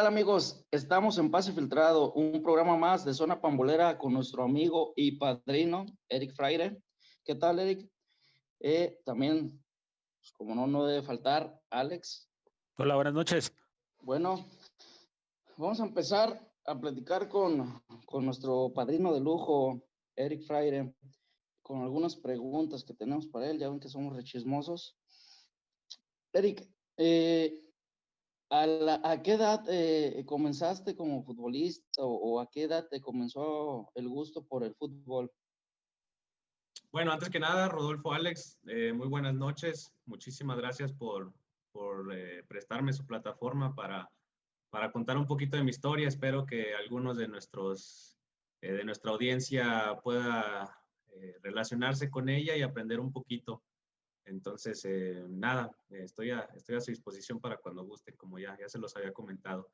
amigos? Estamos en Pase Filtrado, un programa más de Zona Pambolera con nuestro amigo y padrino, Eric Fraire. ¿Qué tal, Eric? También, pues, como no debe faltar, Alex. Hola, buenas noches. Bueno, vamos a empezar a platicar con nuestro padrino de lujo, Eric Fraire, con algunas preguntas que tenemos para él. Ya ven que somos rechismosos. Eric, ¿a qué edad comenzaste como futbolista o a qué edad te comenzó el gusto por el fútbol? Bueno, antes que nada, Rodolfo, Alex, muy buenas noches. Muchísimas gracias por prestarme su plataforma para contar un poquito de mi historia. Espero que algunos de nuestra audiencia pueda relacionarse con ella y aprender un poquito. Entonces, nada, estoy a su disposición para cuando guste, como ya se los había comentado.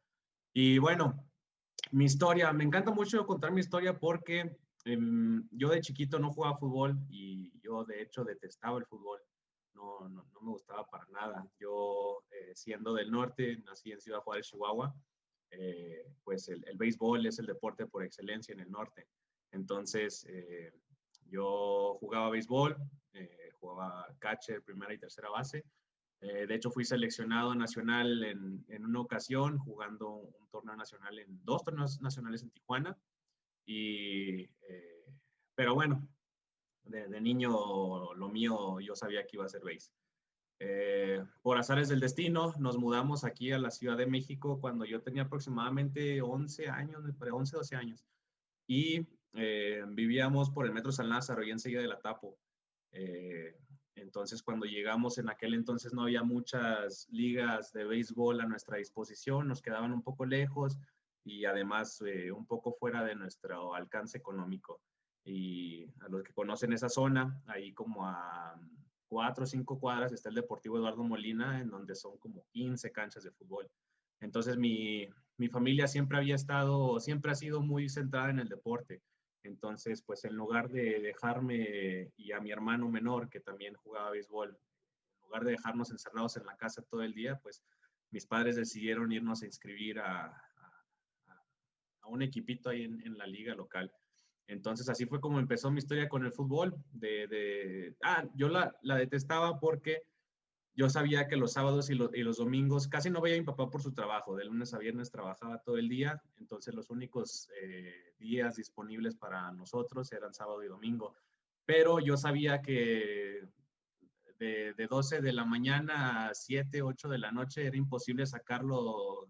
Y bueno, mi historia, me encanta mucho contar mi historia porque yo de chiquito no jugaba fútbol y yo de hecho detestaba el fútbol. No me gustaba para nada. Yo, siendo del norte, nací en Ciudad Juárez, Chihuahua, pues el béisbol es el deporte por excelencia en el norte. Entonces, yo jugaba béisbol, jugaba catcher, primera y tercera base. De hecho, fui seleccionado nacional en una ocasión, jugando un torneo nacional en 2 torneos nacionales en Tijuana. Pero bueno, de niño lo mío yo sabía que iba a ser béis. Por azares del destino, nos mudamos aquí a la Ciudad de México cuando yo tenía aproximadamente 11 años, 11, 12 años. Y vivíamos por el Metro San Lázaro y enseguida de la Tapo. Entonces, cuando llegamos en aquel entonces no había muchas ligas de béisbol a nuestra disposición, nos quedaban un poco lejos y además un poco fuera de nuestro alcance económico. Y a los que conocen esa zona, ahí como a 4 o 5 cuadras está el Deportivo Eduardo Molina, en donde son como 15 canchas de fútbol. Entonces, mi familia siempre ha sido muy centrada en el deporte. Entonces, pues en lugar de dejarme y a mi hermano menor, que también jugaba béisbol, en lugar de dejarnos encerrados en la casa todo el día, pues mis padres decidieron irnos a inscribir a un equipito ahí en la liga local. Entonces, así fue como empezó mi historia con el fútbol. Yo la detestaba porque yo sabía que los sábados y los domingos casi no veía a mi papá por su trabajo. De lunes a viernes trabajaba todo el día, entonces los únicos días disponibles para nosotros eran sábado y domingo. Pero yo sabía que de 12 de la mañana a 7, 8 de la noche era imposible sacarlo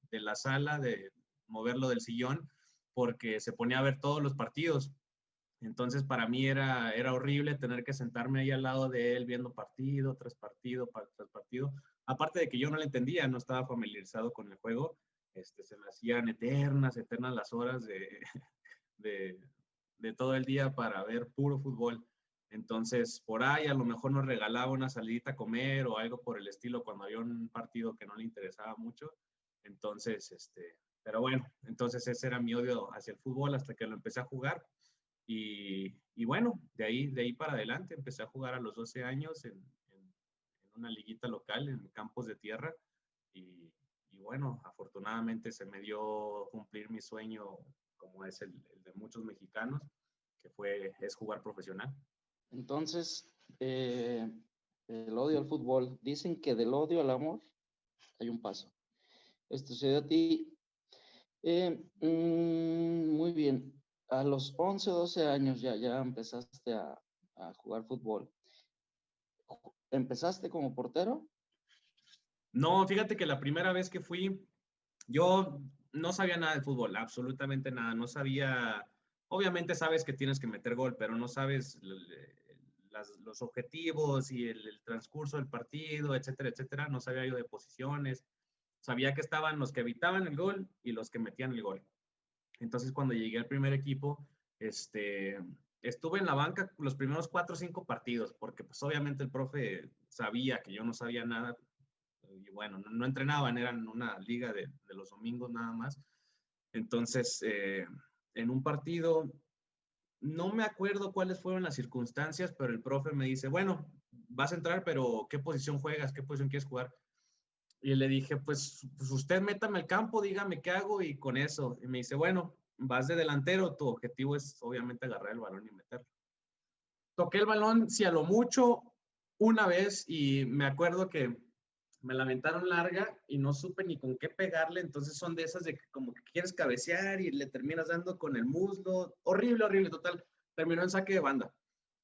de la sala, de moverlo del sillón, porque se ponía a ver todos los partidos. Entonces, para mí era horrible tener que sentarme ahí al lado de él viendo partido tras partido, tras partido. Aparte de que yo no le entendía, no estaba familiarizado con el juego, se me hacían eternas las horas de todo el día para ver puro fútbol. Entonces, por ahí a lo mejor nos regalaba una salidita a comer o algo por el estilo cuando había un partido que no le interesaba mucho. Entonces, pero bueno, entonces ese era mi odio hacia el fútbol hasta que lo empecé a jugar. Y bueno, de ahí para adelante empecé a jugar a los 12 años en una liguita local en campos de tierra y bueno, afortunadamente se me dio cumplir mi sueño como es el de muchos mexicanos, que es jugar profesional. Entonces, el odio al fútbol, dicen que del odio al amor hay un paso. Esto se dio a ti. Muy bien. A los 11, 12 años ya empezaste a jugar fútbol. ¿Empezaste como portero? No, fíjate que la primera vez que fui, yo no sabía nada de fútbol, absolutamente nada. No sabía, obviamente sabes que tienes que meter gol, pero no sabes los objetivos y el transcurso del partido, etcétera, etcétera. No sabía yo de posiciones. Sabía que estaban los que evitaban el gol y los que metían el gol. Entonces, cuando llegué al primer equipo, estuve en la banca los primeros 4 o 5 partidos, porque pues obviamente el profe sabía que yo no sabía nada. Y bueno, no entrenaban, eran una liga de los domingos nada más. Entonces, en un partido, no me acuerdo cuáles fueron las circunstancias, pero el profe me dice, bueno, vas a entrar, pero ¿qué posición juegas? ¿Qué posición quieres jugar? Y le dije, pues usted métame al campo, dígame qué hago y con eso. Y me dice, bueno, vas de delantero, tu objetivo es obviamente agarrar el balón y meterlo. Toqué el balón, si a lo mucho, una vez y me acuerdo que me la aventaron larga y no supe ni con qué pegarle, entonces son de esas de que como que quieres cabecear y le terminas dando con el muslo. Horrible, horrible, total. Terminó en saque de banda.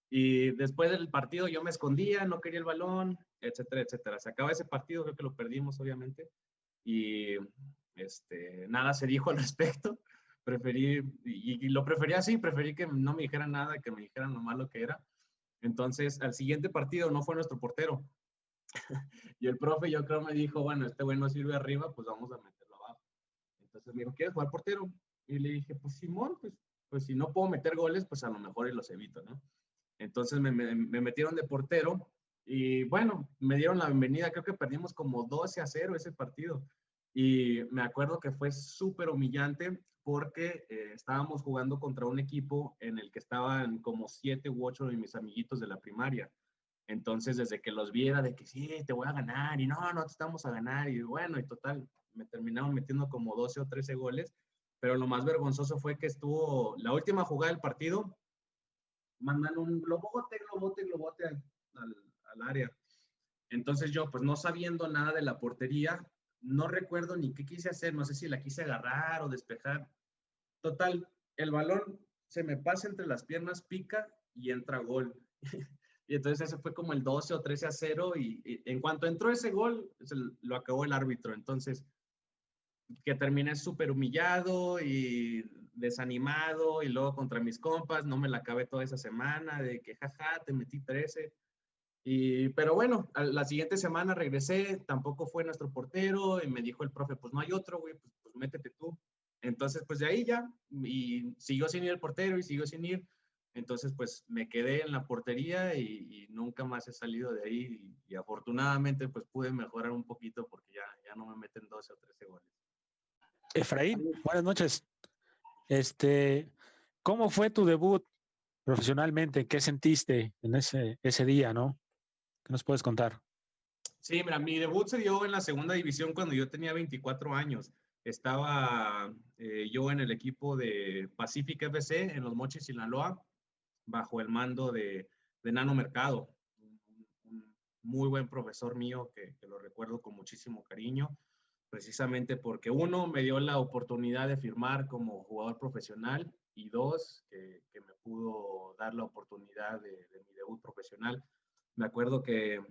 Y después del partido yo me escondía, no quería el balón, etcétera, etcétera. Se acaba ese partido, creo que lo perdimos, obviamente. Y nada se dijo al respecto. Preferí, y lo preferí así, preferí que no me dijeran nada, que me dijeran lo malo que era. Entonces, al siguiente partido no fue nuestro portero. Y el profe, yo creo, me dijo, bueno, este güey no sirve arriba, pues vamos a meterlo abajo. Entonces me dijo, ¿quieres jugar portero? Y le dije, pues Simón, pues si no puedo meter goles, pues a lo mejor y los evito, ¿no? Entonces me metieron de portero y bueno, me dieron la bienvenida. Creo que perdimos como 12-0 ese partido. Y me acuerdo que fue súper humillante porque estábamos jugando contra un equipo en el que estaban como 7 u 8 de mis amiguitos de la primaria. Entonces, desde que los viera de que sí, te voy a ganar y no, no te estamos a ganar. Y bueno, y total, me terminaron metiendo como 12 o 13 goles. Pero lo más vergonzoso fue que estuvo la última jugada del partido, mandan un globote al área. Entonces yo, pues no sabiendo nada de la portería, no recuerdo ni qué quise hacer, no sé si la quise agarrar o despejar. Total, el balón se me pasa entre las piernas, pica y entra gol. Y entonces ese fue como el 12 o 13-0 y en cuanto entró ese gol, lo acabó el árbitro. Entonces, que terminé súper humillado y desanimado y luego contra mis compas, no me la acabé toda esa semana de que jaja, te metí 13. Pero bueno, la siguiente semana regresé, tampoco fue nuestro portero y me dijo el profe, pues no hay otro, güey, pues métete tú. Entonces, pues de ahí ya, y siguió sin ir el portero y siguió sin ir. Entonces, pues me quedé en la portería y nunca más he salido de ahí y afortunadamente pues pude mejorar un poquito porque ya no me meten 12 o 13 goles. Efraín, buenas noches. ¿Cómo fue tu debut profesionalmente? ¿Qué sentiste en ese día, no? ¿Qué nos puedes contar? Sí, mira, mi debut se dio en la segunda división cuando yo tenía 24 años. Estaba yo en el equipo de Pacific FC en Los Mochis, Sinaloa, bajo el mando de Nano Mercado, un muy buen profesor mío que lo recuerdo con muchísimo cariño, precisamente porque uno, me dio la oportunidad de firmar como jugador profesional y dos, que me pudo dar la oportunidad de mi debut profesional. Me acuerdo que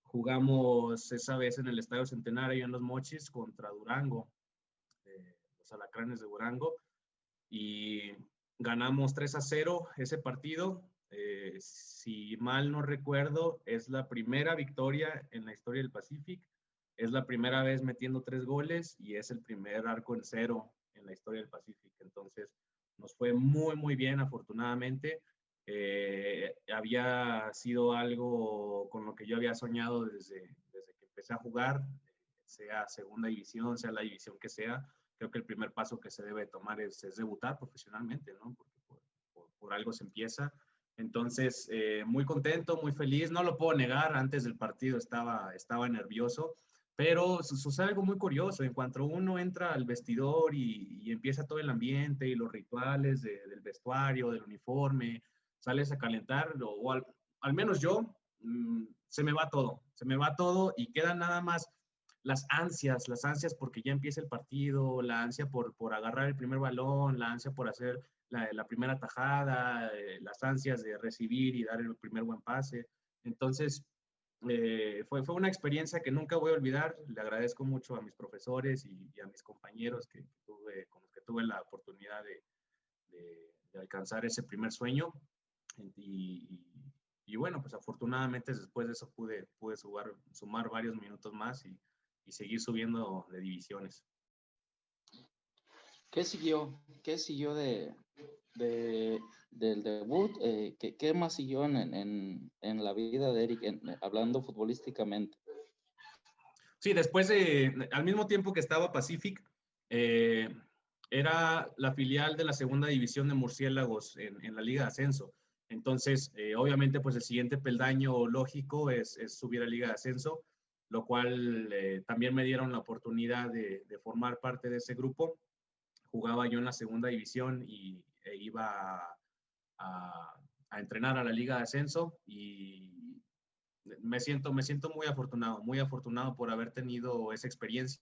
jugamos esa vez en el Estadio Centenario en Los Mochis contra Durango, los Alacranes de Durango, y ganamos 3-0 ese partido. Si mal no recuerdo, es la primera victoria en la historia del Pacific. Es la primera vez metiendo 3 goles y es el primer arco en 0 en la historia del Pacific. Entonces, nos fue muy, muy bien, afortunadamente. Había sido algo con lo que yo había soñado desde que empecé a jugar, sea segunda división, sea la división que sea. Creo que el primer paso que se debe tomar es debutar profesionalmente, ¿no? Porque por algo se empieza. Entonces, muy contento, muy feliz. No lo puedo negar, antes del partido estaba nervioso, pero sucede algo muy curioso. En cuanto uno entra al vestidor y empieza todo el ambiente y los rituales del vestuario, del uniforme, sales a calentar, o al menos yo, se me va todo y queda nada más las ansias porque ya empieza el partido, la ansia por agarrar el primer balón, la ansia por hacer la primera tajada, las ansias de recibir y dar el primer buen pase. Entonces, fue una experiencia que nunca voy a olvidar. Le agradezco mucho a mis profesores y a mis compañeros con los que tuve la oportunidad de alcanzar ese primer sueño. Y bueno, pues afortunadamente después de eso pude sumar varios minutos más y seguir subiendo de divisiones. ¿Qué siguió? ¿Qué siguió del debut? ¿Qué más siguió en la vida de Eric, hablando futbolísticamente? Sí, después al mismo tiempo que estaba Pacific, era la filial de la segunda división de Murciélagos en la Liga de Ascenso. Entonces, obviamente, pues el siguiente peldaño lógico es subir a Liga de Ascenso. lo cual también me dieron la oportunidad de formar parte de ese grupo. Jugaba yo en la segunda división e iba a entrenar a la Liga de Ascenso, y me siento muy afortunado por haber tenido esa experiencia.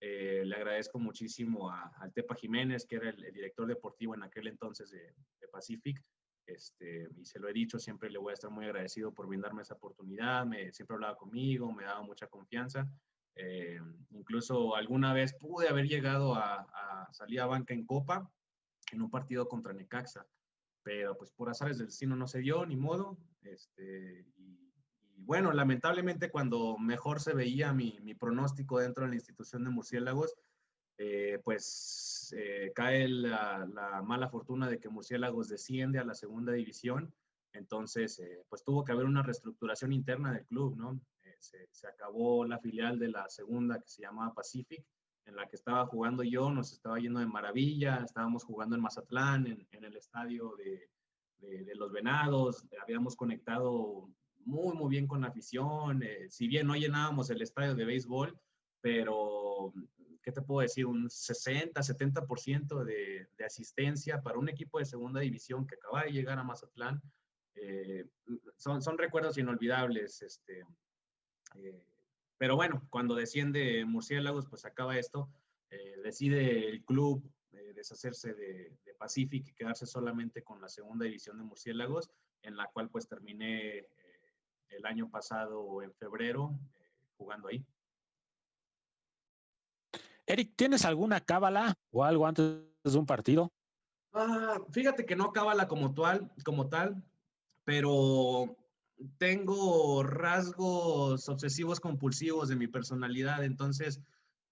Le agradezco muchísimo al Tepa Jiménez, que era el director deportivo en aquel entonces de Pacific, y se lo he dicho, siempre le voy a estar muy agradecido por brindarme esa oportunidad. Siempre hablaba conmigo, me daba mucha confianza. Incluso alguna vez pude haber llegado a salir a banca en Copa en un partido contra Necaxa, pero pues por azares del destino no se dio, ni modo. Y bueno, lamentablemente cuando mejor se veía mi pronóstico dentro de la institución de Murciélagos, cae la mala fortuna de que Murciélagos desciende a la segunda división. Entonces, pues tuvo que haber una reestructuración interna del club, ¿no? Se acabó la filial de la segunda, que se llamaba Pacific, en la que estaba jugando yo. Nos estaba yendo de maravilla, estábamos jugando en Mazatlán, en el estadio de los Venados. Habíamos conectado muy bien con la afición. Si bien no llenábamos el estadio de béisbol, pero ¿qué te puedo decir? Un 60-70% de asistencia para un equipo de segunda división que acaba de llegar a Mazatlán. Son recuerdos inolvidables. Pero bueno, cuando desciende Murciélagos, pues acaba esto. Decide el club deshacerse de Pacific y quedarse solamente con la segunda división de Murciélagos, en la cual pues terminé el año pasado en febrero jugando ahí. Eric, ¿tienes alguna cábala o algo antes de un partido? Fíjate que no cábala como tal, pero tengo rasgos obsesivos compulsivos de mi personalidad. Entonces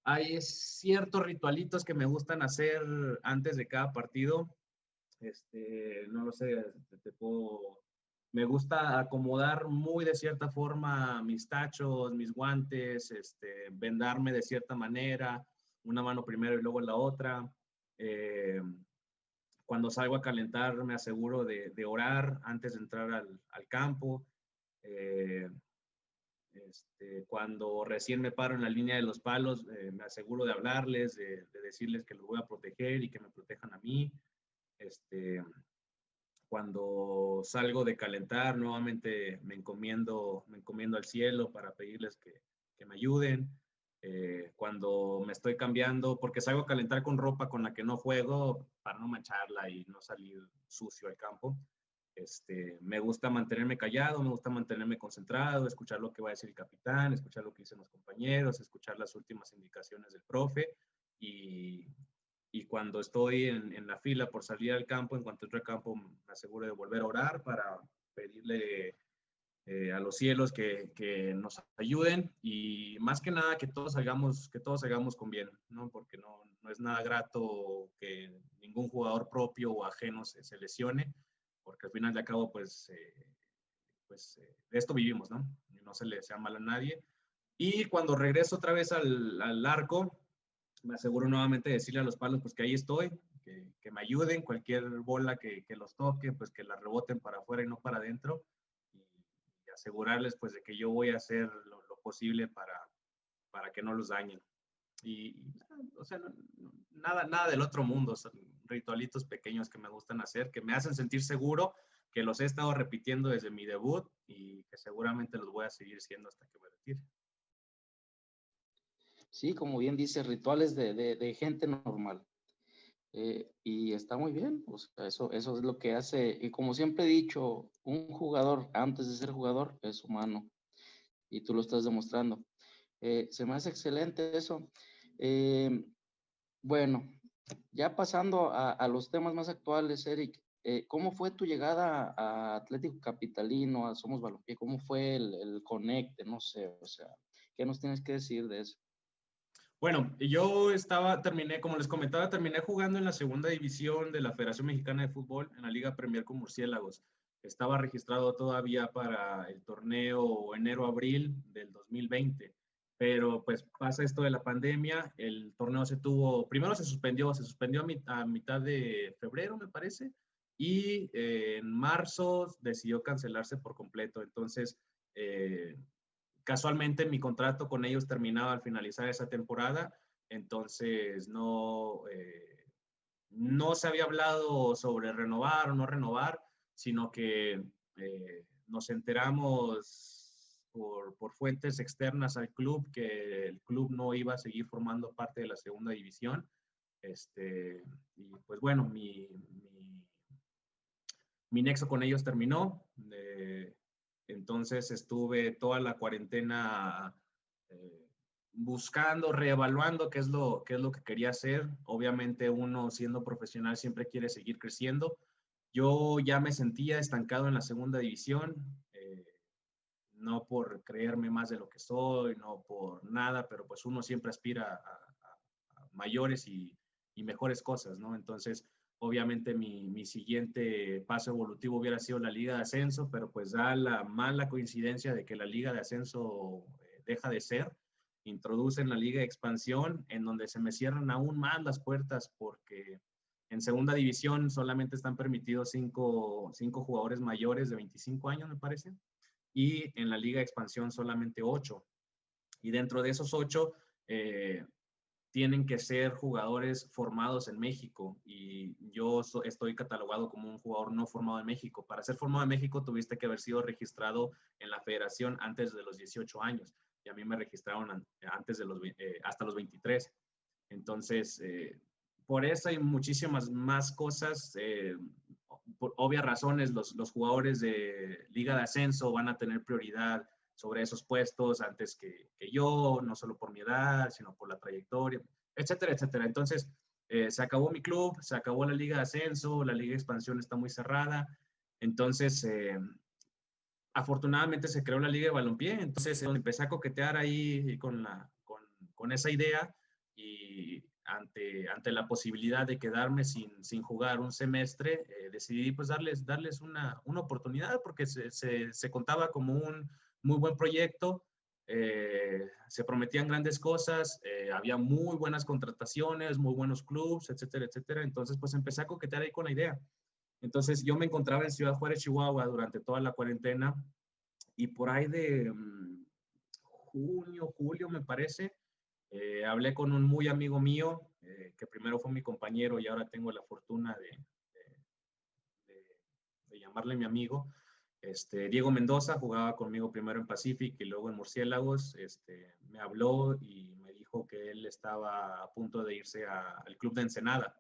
hay ciertos ritualitos que me gustan hacer antes de cada partido. No lo sé, me gusta acomodar muy de cierta forma mis tachos, mis guantes, vendarme de cierta manera, una mano primero y luego la otra. Cuando salgo a calentar me aseguro de orar antes de entrar al campo. Cuando recién me paro en la línea de los palos, me aseguro de hablarles, de decirles que los voy a proteger y que me protejan a mí. Cuando salgo de calentar, nuevamente me encomiendo al cielo para pedirles que me ayuden. Cuando me estoy cambiando, porque salgo a calentar con ropa con la que no juego para no mancharla y no salir sucio al campo. Me gusta mantenerme callado, me gusta mantenerme concentrado, escuchar lo que va a decir el capitán, escuchar lo que dicen los compañeros, escuchar las últimas indicaciones del profe. Y cuando estoy en la fila por salir al campo, en cuanto entro al campo, me aseguro de volver a orar para pedirle a los cielos que nos ayuden, y más que nada que todos salgamos con bien, ¿no? Porque no es nada grato que ningún jugador propio o ajeno se lesione, porque al final de cabo, pues de esto vivimos, ¿no? Y no se le desea mal a nadie. Y cuando regreso otra vez al arco, me aseguro nuevamente de decirle a los palos pues que ahí estoy, que me ayuden, cualquier bola que los toque, pues que la reboten para afuera y no para adentro, y asegurarles pues de que yo voy a hacer lo posible para que no los dañen. O sea, nada del otro mundo, son ritualitos pequeños que me gustan hacer, que me hacen sentir seguro, que los he estado repitiendo desde mi debut y que seguramente los voy a seguir siendo hasta que me retire. Sí, como bien dice, rituales de gente normal. Y está muy bien, o sea, eso es lo que hace, y como siempre he dicho, un jugador antes de ser jugador es humano, y tú lo estás demostrando. Se me hace excelente eso. Bueno, ya pasando a los temas más actuales, Eric, ¿cómo fue tu llegada a Atlético Capitalino, a Somos Balompié? ¿Cómo fue el conecte? No sé, o sea, ¿qué nos tienes que decir de eso? Bueno, terminé, como les comentaba, terminé jugando en la segunda división de la Federación Mexicana de Fútbol en la Liga Premier con Murciélagos. Estaba registrado todavía para el torneo enero-abril del 2020, pero pues pasa esto de la pandemia, el torneo primero se suspendió a mitad de febrero, me parece, y en marzo decidió cancelarse por completo. Entonces, casualmente mi contrato con ellos terminaba al finalizar esa temporada, entonces no se había hablado sobre renovar o no renovar, sino que nos enteramos por fuentes externas al club que el club no iba a seguir formando parte de la segunda división. Y pues bueno, mi nexo con ellos terminó. Entonces estuve toda la cuarentena buscando, reevaluando qué es lo que quería hacer. Obviamente uno siendo profesional siempre quiere seguir creciendo. Yo ya me sentía estancado en la segunda división, no por creerme más de lo que soy, no por nada, pero pues uno siempre aspira a mayores y mejores cosas, ¿no? Entonces, obviamente mi siguiente paso evolutivo hubiera sido la Liga de Ascenso, pero pues da la mala coincidencia de que la Liga de Ascenso deja de ser, introducen la Liga de Expansión, en donde se me cierran aún más las puertas porque en segunda división solamente están permitidos cinco jugadores mayores de 25 años, me parece, y en la Liga de Expansión solamente 8. Y dentro de esos 8, tienen que ser jugadores formados en México y yo estoy catalogado como un jugador no formado en México. Para ser formado en México tuviste que haber sido registrado en la federación antes de los 18 años y a mí me registraron antes de hasta los 23. Entonces, por eso hay muchísimas más cosas. Por obvias razones, los jugadores de Liga de Ascenso van a tener prioridad sobre esos puestos antes que yo, no solo por mi edad, sino por la trayectoria, etcétera, etcétera. Entonces, se acabó mi club, se acabó la Liga de Ascenso, la Liga de Expansión está muy cerrada. Entonces, afortunadamente se creó la Liga de Balompié, entonces empecé a coquetear ahí con esa idea y ante la posibilidad de quedarme sin jugar un semestre, decidí pues darles una oportunidad porque se contaba como un muy buen proyecto, se prometían grandes cosas, había muy buenas contrataciones, muy buenos clubes, etcétera, etcétera. Entonces pues empecé a coquetear ahí con la idea. Entonces yo me encontraba en Ciudad Juárez, Chihuahua durante toda la cuarentena y por ahí de junio, julio me parece, hablé con un muy amigo mío, que primero fue mi compañero y ahora tengo la fortuna de llamarle mi amigo. Diego Mendoza jugaba conmigo primero en Pacific y luego en Murciélagos. Me habló y me dijo que él estaba a punto de irse al club de Ensenada.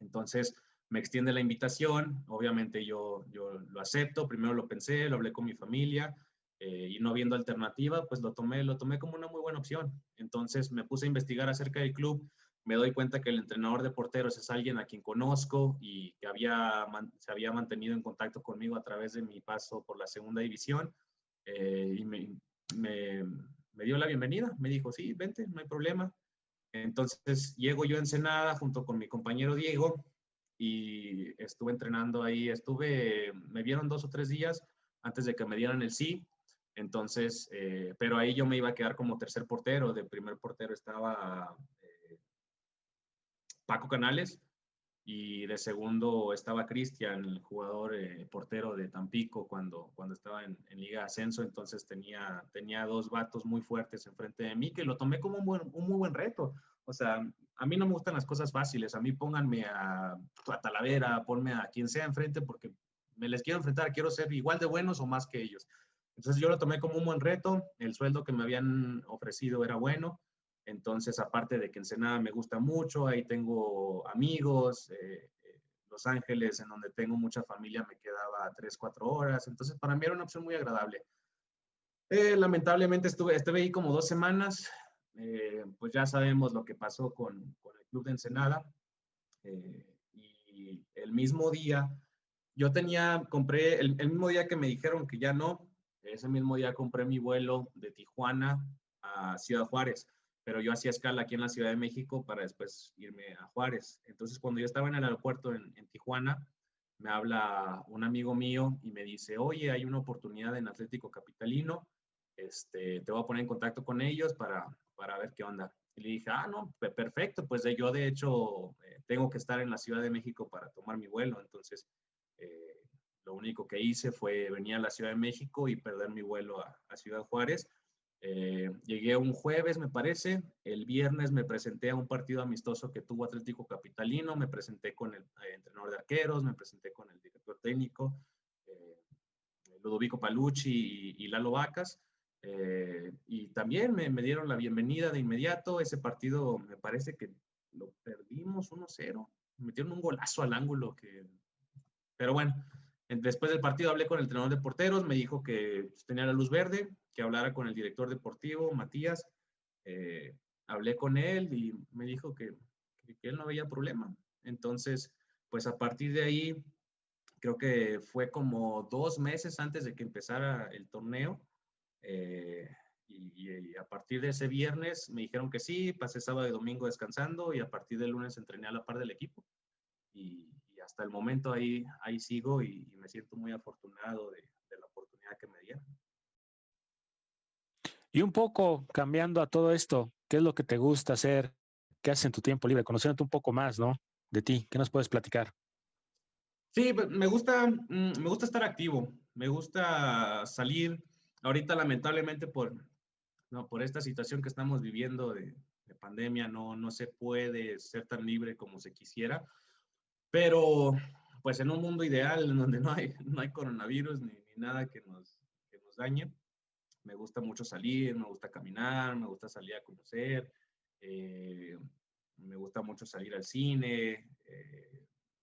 Entonces me extiende la invitación, obviamente yo lo acepto, primero lo pensé, lo hablé con mi familia, y no viendo alternativa, pues lo tomé como una muy buena opción. Entonces me puse a investigar acerca del club, me doy cuenta que el entrenador de porteros es alguien a quien conozco y que se había mantenido en contacto conmigo a través de mi paso por la segunda división, y me dio la bienvenida, me dijo, sí, vente, no hay problema. Entonces llego yo a Ensenada junto con mi compañero Diego y estuve entrenando ahí, me vieron 2 o 3 días antes de que me dieran el sí. Entonces, pero ahí yo me iba a quedar como tercer portero. De primer portero estaba Paco Canales y de segundo estaba Cristian, el jugador portero de Tampico cuando estaba en Liga Ascenso. Entonces tenía 2 vatos muy fuertes enfrente de mí que lo tomé como un muy buen reto. O sea, a mí no me gustan las cosas fáciles. A mí pónganme a Talavera, ponme a quien sea enfrente porque me les quiero enfrentar, quiero ser igual de buenos o más que ellos. Entonces yo lo tomé como un buen reto. El sueldo que me habían ofrecido era bueno. Entonces, aparte de que Ensenada me gusta mucho, ahí tengo amigos, Los Ángeles, en donde tengo mucha familia, me quedaba 3, 4 horas. Entonces, para mí era una opción muy agradable. Lamentablemente estuve ahí como 2 semanas. Pues ya sabemos lo que pasó con el club de Ensenada. Y el mismo día, compré, el mismo día que me dijeron que ya no, ese mismo día compré mi vuelo de Tijuana a Ciudad Juárez, pero yo hacía escala aquí en la Ciudad de México para después irme a Juárez. Entonces, cuando yo estaba en el aeropuerto en Tijuana, me habla un amigo mío y me dice, oye, hay una oportunidad en Atlético Capitalino, te voy a poner en contacto con ellos para ver qué onda. Y le dije, no, perfecto, pues yo de hecho tengo que estar en la Ciudad de México para tomar mi vuelo. Entonces, lo único que hice fue venir a la Ciudad de México y perder mi vuelo a Ciudad Juárez. Llegué un jueves, me parece. El viernes me presenté a un partido amistoso que tuvo Atlético Capitalino. Me presenté con el entrenador de arqueros, me presenté con el director técnico, Ludovico Palucci y Lalo Vacas. Y también me dieron la bienvenida de inmediato. Ese partido me parece que lo perdimos 1-0. Me metieron un golazo al ángulo. Pero bueno, después del partido hablé con el entrenador de porteros, me dijo que tenía la luz verde, que hablara con el director deportivo, Matías. Hablé con él y me dijo que él no veía problema. Entonces, pues a partir de ahí, creo que fue como 2 meses antes de que empezara el torneo. Y a partir de ese viernes me dijeron que sí, pasé sábado y domingo descansando y a partir del lunes entrené a la par del equipo. Y hasta el momento ahí sigo y me siento muy afortunado de la oportunidad que me dieron. Y un poco cambiando a todo esto, ¿qué es lo que te gusta hacer? ¿Qué haces en tu tiempo libre? Conociéndote un poco más, ¿no? De ti, ¿qué nos puedes platicar? Sí, me gusta estar activo, me gusta salir. Ahorita lamentablemente por esta situación que estamos viviendo de pandemia no se puede ser tan libre como se quisiera, pero pues en un mundo ideal en donde no hay coronavirus ni nada que nos dañe, me gusta mucho salir, me gusta caminar, me gusta salir a conocer, me gusta mucho salir al cine,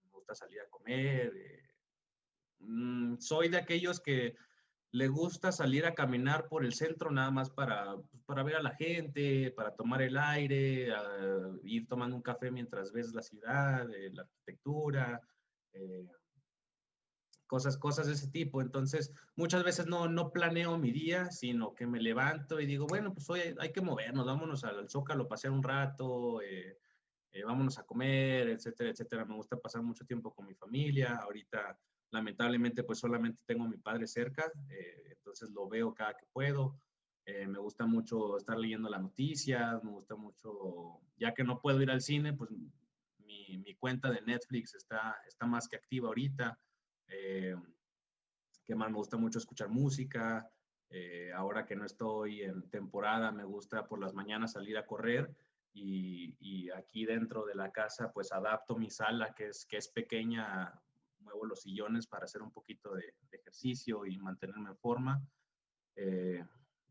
me gusta salir a comer. Soy de aquellos que le gusta salir a caminar por el centro nada más para ver a la gente, para tomar el aire, ir tomando un café mientras ves la ciudad, la arquitectura, eh, cosas de ese tipo. Entonces, muchas veces no planeo mi día, sino que me levanto y digo, bueno, pues hoy hay que movernos, vámonos al Zócalo, pasear un rato, vámonos a comer, etcétera, etcétera. Me gusta pasar mucho tiempo con mi familia. Ahorita, lamentablemente, pues solamente tengo a mi padre cerca, entonces lo veo cada que puedo. Me gusta mucho estar leyendo las noticias, me gusta mucho, ya que no puedo ir al cine, pues mi cuenta de Netflix está más que activa ahorita. Eh, ¿Qué más? Me gusta mucho escuchar música. Ahora que no estoy en temporada, me gusta por las mañanas salir a correr y aquí dentro de la casa pues adapto mi sala que es pequeña, muevo los sillones para hacer un poquito de ejercicio y mantenerme en forma. Eh,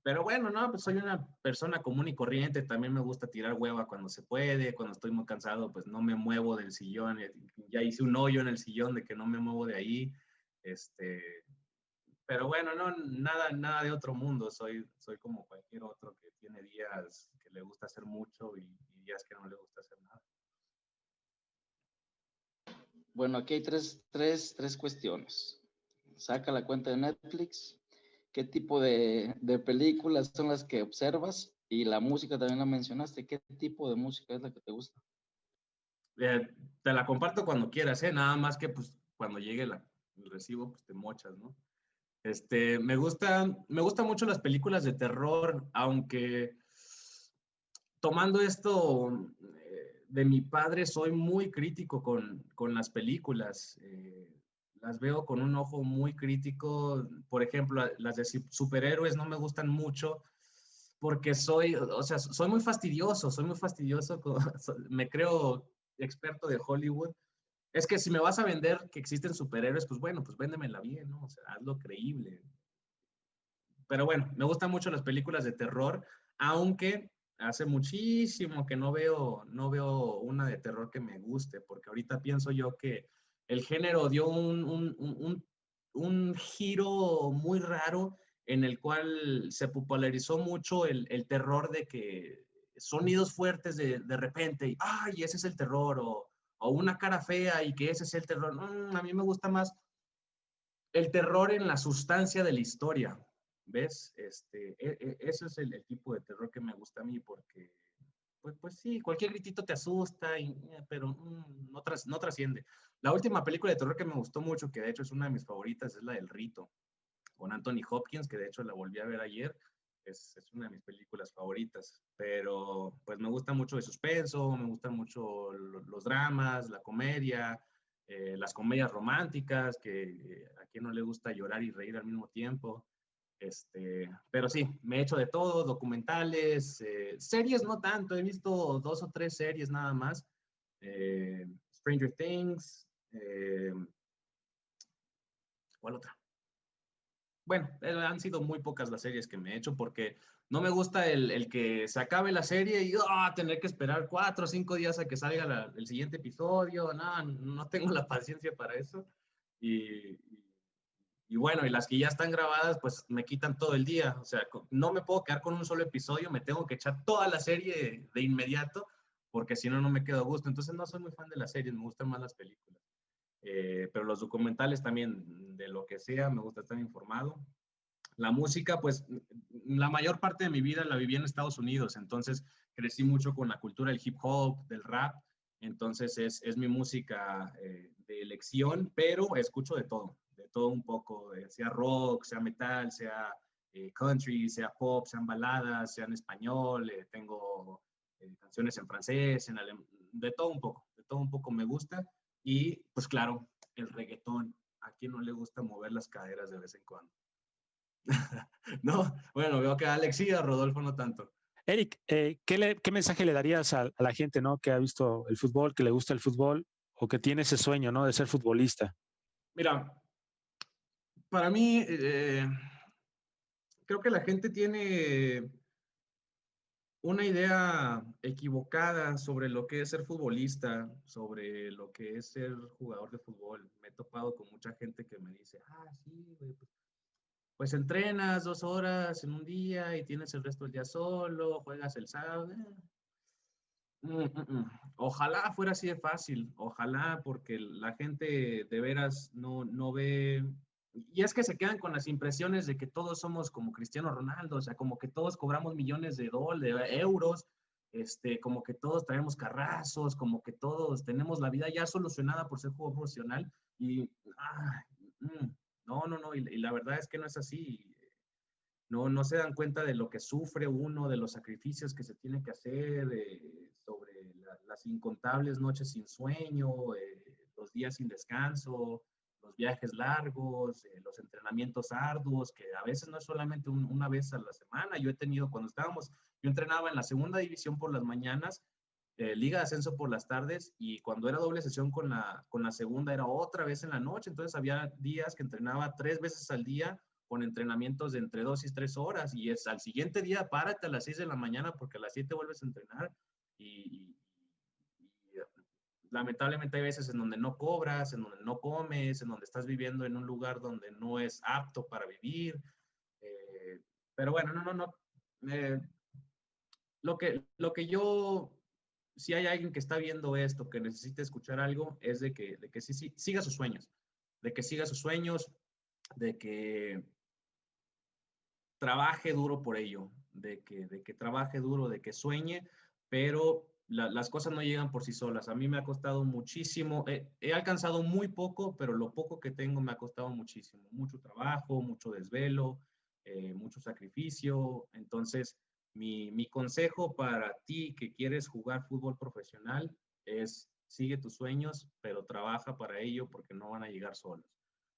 pero bueno, no, pues soy una persona común y corriente, también me gusta tirar hueva cuando se puede, cuando estoy muy cansado pues no me muevo del sillón, ya hice un hoyo en el sillón de que no me muevo de ahí. Pero bueno, no, nada de otro mundo. Soy como cualquier otro que tiene días que le gusta hacer mucho y días que no le gusta hacer nada. Bueno, aquí hay tres cuestiones. Saca la cuenta de Netflix, qué tipo de películas son las que observas y la música también la mencionaste. ¿Qué tipo de música es la que te gusta? Te la comparto cuando quieras, ¿eh? Nada más que pues cuando llegue el recibo, pues te mochas, ¿no? Me gustan mucho las películas de terror, aunque tomando esto de mi padre, soy muy crítico con las películas. Las veo con un ojo muy crítico. Por ejemplo, las de superhéroes no me gustan mucho porque soy muy fastidioso, me creo experto de Hollywood. Es que si me vas a vender que existen superhéroes, pues bueno, pues véndemela bien, ¿no? O sea, hazlo creíble. Pero bueno, me gustan mucho las películas de terror, aunque hace muchísimo que no veo una de terror que me guste, porque ahorita pienso yo que el género dio un giro muy raro en el cual se popularizó mucho el terror de que sonidos fuertes de repente, y ¡ay, ese es el terror! O una cara fea y que ese es el terror. A mí me gusta más el terror en la sustancia de la historia, ¿ves? Ese es el tipo de terror que me gusta a mí porque, pues sí, cualquier gritito te asusta, pero no trasciende. La última película de terror que me gustó mucho, que de hecho es una de mis favoritas, es la del Rito, con Anthony Hopkins, que de hecho la volví a ver ayer. Es una de mis películas favoritas, pero pues me gusta mucho el suspenso, me gustan mucho los dramas, la comedia, las comedias románticas, que a quien no le gusta llorar y reír al mismo tiempo. Pero sí, me he hecho de todo, documentales, series no tanto, he visto 2 o 3 series nada más. Stranger Things, ¿cuál otra? Bueno, han sido muy pocas las series que me he hecho porque no me gusta el que se acabe la serie y tener que esperar 4 o 5 días a que salga el siguiente episodio. No tengo la paciencia para eso. Y bueno, y las que ya están grabadas, pues me quitan todo el día. O sea, no me puedo quedar con un solo episodio, me tengo que echar toda la serie de inmediato porque si no, no me quedo a gusto. Entonces no soy muy fan de las series, me gustan más las películas. Pero los documentales también, de lo que sea, me gusta estar informado. La música, pues la mayor parte de mi vida la viví en Estados Unidos, entonces crecí mucho con la cultura del hip hop, del rap, entonces es mi música de elección, pero escucho de todo un poco, sea rock, sea metal, sea country, sea pop, sean baladas, sea en español, tengo canciones en francés, de todo un poco me gusta. Y pues claro, el reggaetón. ¿A quién no le gusta mover las caderas de vez en cuando? No, bueno, veo que a Alex sí, a Rodolfo no tanto. Eric, ¿qué mensaje le darías a la gente, ¿no? Que ha visto el fútbol, que le gusta el fútbol o que tiene ese sueño, ¿no? De ser futbolista. Mira, para mí, creo que la gente tiene una idea equivocada sobre lo que es ser futbolista, sobre lo que es ser jugador de fútbol. Me he topado con mucha gente que me dice, sí, güey, pues entrenas 2 horas en un día y tienes el resto del día solo, juegas el sábado. Ojalá fuera así de fácil, ojalá, porque la gente de veras no ve, y es que se quedan con las impresiones de que todos somos como Cristiano Ronaldo, o sea, como que todos cobramos millones de euros, como que todos traemos carrazos, como que todos tenemos la vida ya solucionada por ser jugador profesional, y y la verdad es que no es así. No se dan cuenta de lo que sufre uno, de los sacrificios que se tiene que hacer, sobre las incontables noches sin sueño, los días sin descanso, los viajes largos, los entrenamientos arduos, que a veces no es solamente una vez a la semana. Yo entrenaba en la segunda división por las mañanas, Liga de Ascenso por las tardes, y cuando era doble sesión con la segunda era otra vez en la noche. Entonces había días que entrenaba 3 veces al día con entrenamientos de entre 2 y 3 horas, y es al siguiente día, párate a las 6 de la mañana porque a las 7 vuelves a entrenar, y lamentablemente hay veces en donde no cobras, en donde no comes, en donde estás viviendo en un lugar donde no es apto para vivir, pero bueno, eh, lo que yo, si hay alguien que está viendo esto, que necesite escuchar algo, es de que sí, siga sus sueños, de que siga sus sueños, de que trabaje duro por ello, de que trabaje duro, de que sueñe, pero las cosas no llegan por sí solas. A mí me ha costado muchísimo, he alcanzado muy poco, pero lo poco que tengo me ha costado muchísimo, mucho trabajo, mucho desvelo, mucho sacrificio. Entonces, mi consejo para ti que quieres jugar fútbol profesional es: sigue tus sueños, pero trabaja para ello porque no van a llegar solos.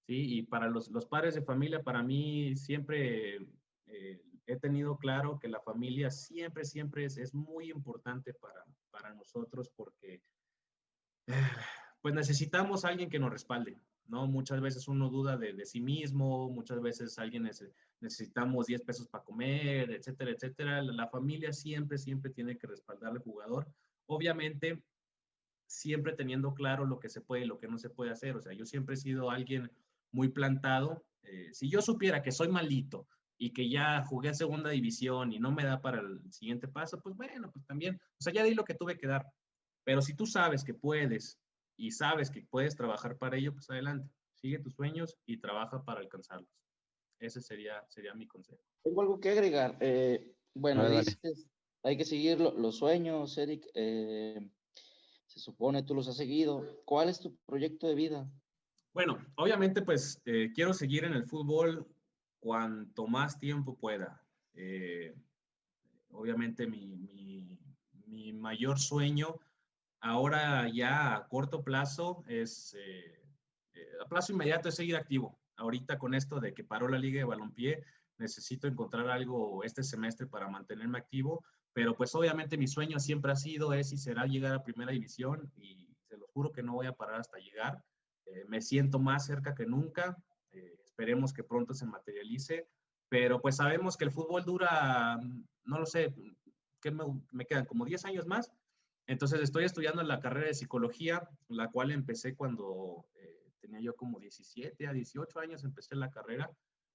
Sí, y para los padres de familia, para mí siempre he tenido claro que la familia siempre es muy importante para nosotros porque pues necesitamos a alguien que nos respalde, ¿no? Muchas veces uno duda de sí mismo, muchas veces necesitamos 10 pesos para comer, etcétera, etcétera. La familia siempre tiene que respaldar al jugador. Obviamente, siempre teniendo claro lo que se puede y lo que no se puede hacer. O sea, yo siempre he sido alguien muy plantado. Si yo supiera que soy malito y que ya jugué a segunda división y no me da para el siguiente paso, pues bueno, pues también, o sea, ya di lo que tuve que dar. Pero si tú sabes que puedes y sabes que puedes trabajar para ello, pues adelante, sigue tus sueños y trabaja para alcanzarlos. Ese sería mi consejo. Tengo algo que agregar. A Bueno, ver, dale. dices, hay que seguir los sueños, Eric. Se supone tú los has seguido. ¿Cuál es tu proyecto de vida? Bueno, obviamente pues quiero seguir en el fútbol cuanto más tiempo pueda. Eh, Obviamente mi mayor sueño ahora ya a corto plazo a plazo inmediato es seguir activo. Ahorita con esto de que paró la Liga de Balompié, necesito encontrar algo este semestre para mantenerme activo, pero pues obviamente mi sueño siempre ha sido, es y será llegar a primera división y se lo juro que no voy a parar hasta llegar. Me siento más cerca que nunca, esperemos que pronto se materialice, pero pues sabemos que el fútbol dura, no lo sé, ¿qué me quedan? Como 10 años más. Entonces estoy estudiando la carrera de psicología, la cual empecé cuando tenía yo como 17 a 18 años, empecé la carrera.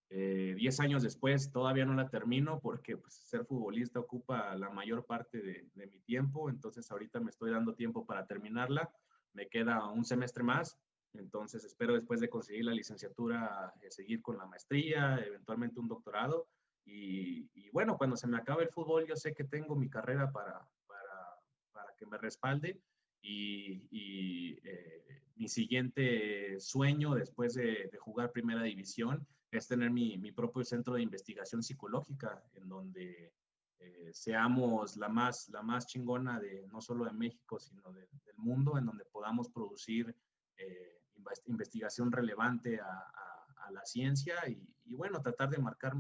10 años después todavía no la termino porque pues, ser futbolista ocupa la mayor parte de mi tiempo, entonces ahorita me estoy dando tiempo para terminarla, me queda un semestre más, entonces espero después de conseguir la licenciatura seguir con la maestría, eventualmente un doctorado y bueno, cuando se me acabe el fútbol yo sé que tengo mi carrera para que me respalde y mi siguiente sueño después de jugar primera división es tener mi propio centro de investigación psicológica en donde seamos la más chingona de no solo de México, sino del mundo, en donde podamos producir investigación relevante a la ciencia y bueno, tratar de marcar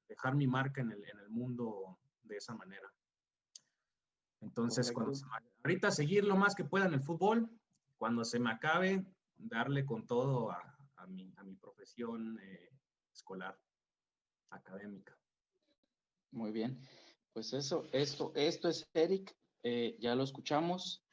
dejar mi marca en el mundo de esa manera. Entonces, ahorita seguir lo más que pueda en el fútbol, cuando se me acabe, darle con todo a mi profesión escolar, académica. Muy bien, pues esto es Eric, ya lo escuchamos.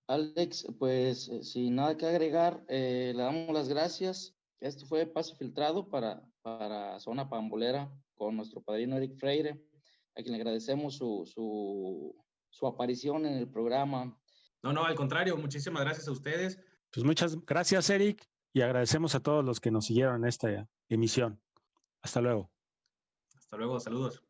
Alex, pues sin nada que agregar, le damos las gracias. Esto fue Pase Filtrado para Zona Pambolera con nuestro padrino Eric Freire, a quien le agradecemos su aparición en el programa. No, al contrario, muchísimas gracias a ustedes. Pues muchas gracias, Eric, y agradecemos a todos los que nos siguieron en esta emisión. Hasta luego. Hasta luego, saludos.